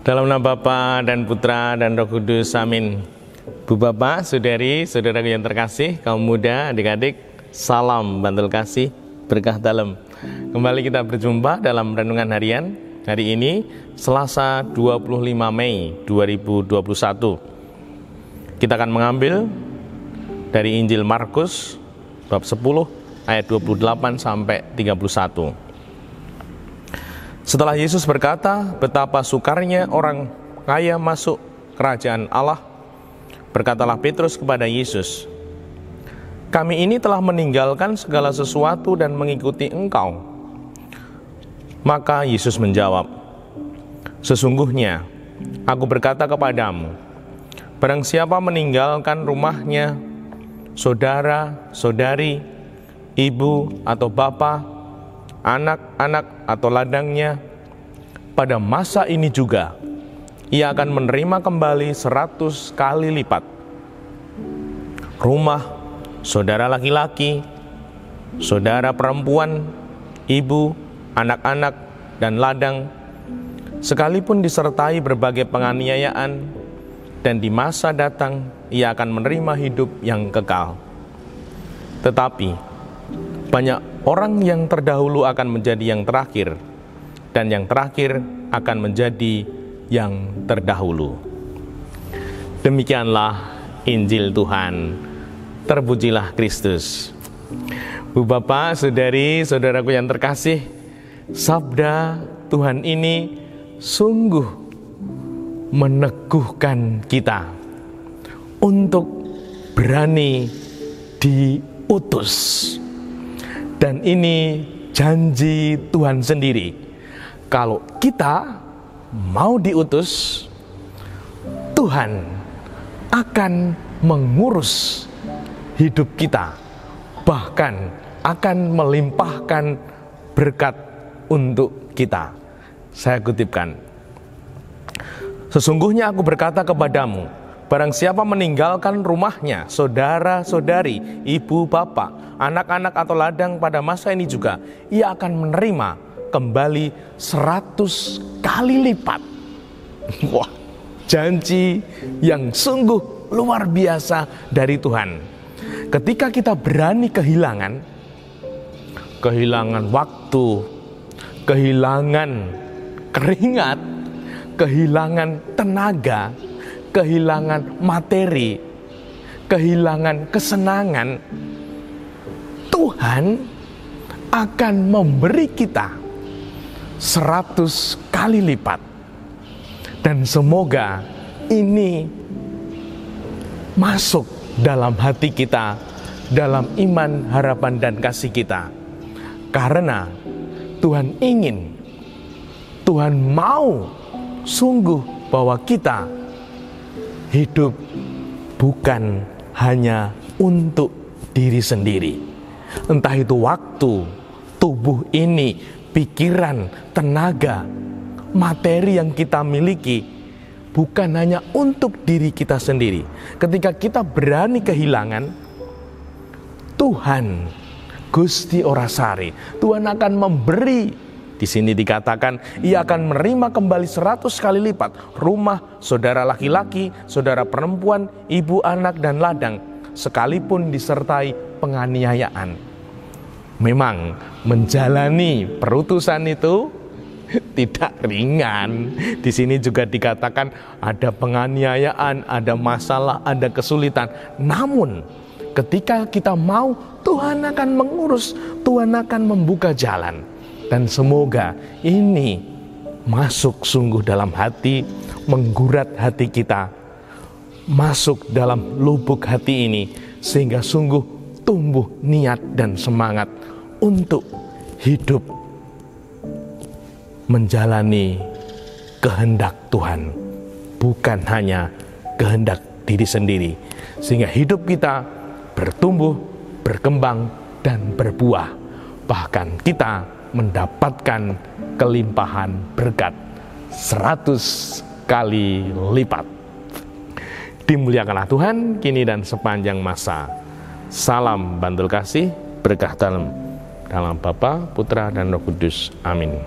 Dalam nama Bapa dan Putra dan Roh Kudus, amin. Bu Bapak, Saudari, Saudaraku yang terkasih, kaum muda, adik-adik, salam bantul kasih, berkah dalam. Kembali kita berjumpa dalam renungan harian. Hari ini Selasa 25 Mei 2021. Kita akan mengambil dari Injil Markus bab 10 ayat 28 sampai 31. Setelah Yesus berkata betapa sukarnya orang kaya masuk kerajaan Allah, berkatalah Petrus kepada Yesus, "Kami ini telah meninggalkan segala sesuatu dan mengikuti Engkau." Maka Yesus menjawab, "Sesungguhnya aku berkata kepadamu, barang siapa meninggalkan rumahnya, saudara, saudari, ibu atau bapa, anak-anak atau ladangnya, pada masa ini juga ia akan menerima kembali 100 kali lipat. Rumah, saudara laki-laki, saudara perempuan, ibu, anak-anak, dan ladang, sekalipun disertai berbagai penganiayaan, dan di masa datang ia akan menerima hidup yang kekal. Tetapi banyak orang yang terdahulu akan menjadi yang terakhir, dan yang terakhir akan menjadi yang terdahulu." Demikianlah Injil Tuhan. Terpujilah Kristus. Bu Bapak, Saudari, Saudaraku yang terkasih, sabda Tuhan ini sungguh meneguhkan kita untuk berani diutus. Dan ini janji Tuhan sendiri. Kalau kita mau diutus, Tuhan akan mengurus hidup kita, bahkan akan melimpahkan berkat untuk kita. Saya kutipkan, "Sesungguhnya aku berkata kepadamu, barang siapa meninggalkan rumahnya, saudara-saudari, ibu, bapak, anak-anak atau ladang pada masa ini juga, ia akan menerima kembali 100 kali lipat." Wah, janji yang sungguh luar biasa dari Tuhan. Ketika kita berani kehilangan waktu, kehilangan keringat, kehilangan tenaga, kehilangan materi, kehilangan kesenangan, Tuhan akan memberi kita 100 kali lipat. Dan semoga ini masuk dalam hati kita, dalam iman, harapan, dan kasih kita. Karena Tuhan ingin, Tuhan mau sungguh bahwa kita hidup bukan hanya untuk diri sendiri. Entah itu waktu, tubuh ini, pikiran, tenaga, materi yang kita miliki, bukan hanya untuk diri kita sendiri. Ketika kita berani kehilangan, Tuhan, Gusti Orasari, Tuhan akan memberi. Di sini dikatakan, ia akan menerima kembali 100 kali lipat rumah, saudara laki-laki, saudara perempuan, ibu, anak, dan ladang, sekalipun disertai penganiayaan. Memang menjalani perutusan itu tidak ringan. Di sini juga dikatakan ada penganiayaan, ada masalah, ada kesulitan. Namun ketika kita mau, Tuhan akan mengurus, Tuhan akan membuka jalan. Dan semoga ini masuk sungguh dalam hati, menggurat hati kita, masuk dalam lubuk hati ini, sehingga sungguh tumbuh niat dan semangat untuk hidup menjalani kehendak Tuhan, bukan hanya kehendak diri sendiri, sehingga hidup kita bertumbuh, berkembang, dan berbuah. Bahkan kita mendapatkan kelimpahan berkat 100 kali lipat. Dimuliakanlah Tuhan kini dan sepanjang masa. Salam bantul kasih, berkah dalam Bapa, Putra, dan Roh Kudus. Amin.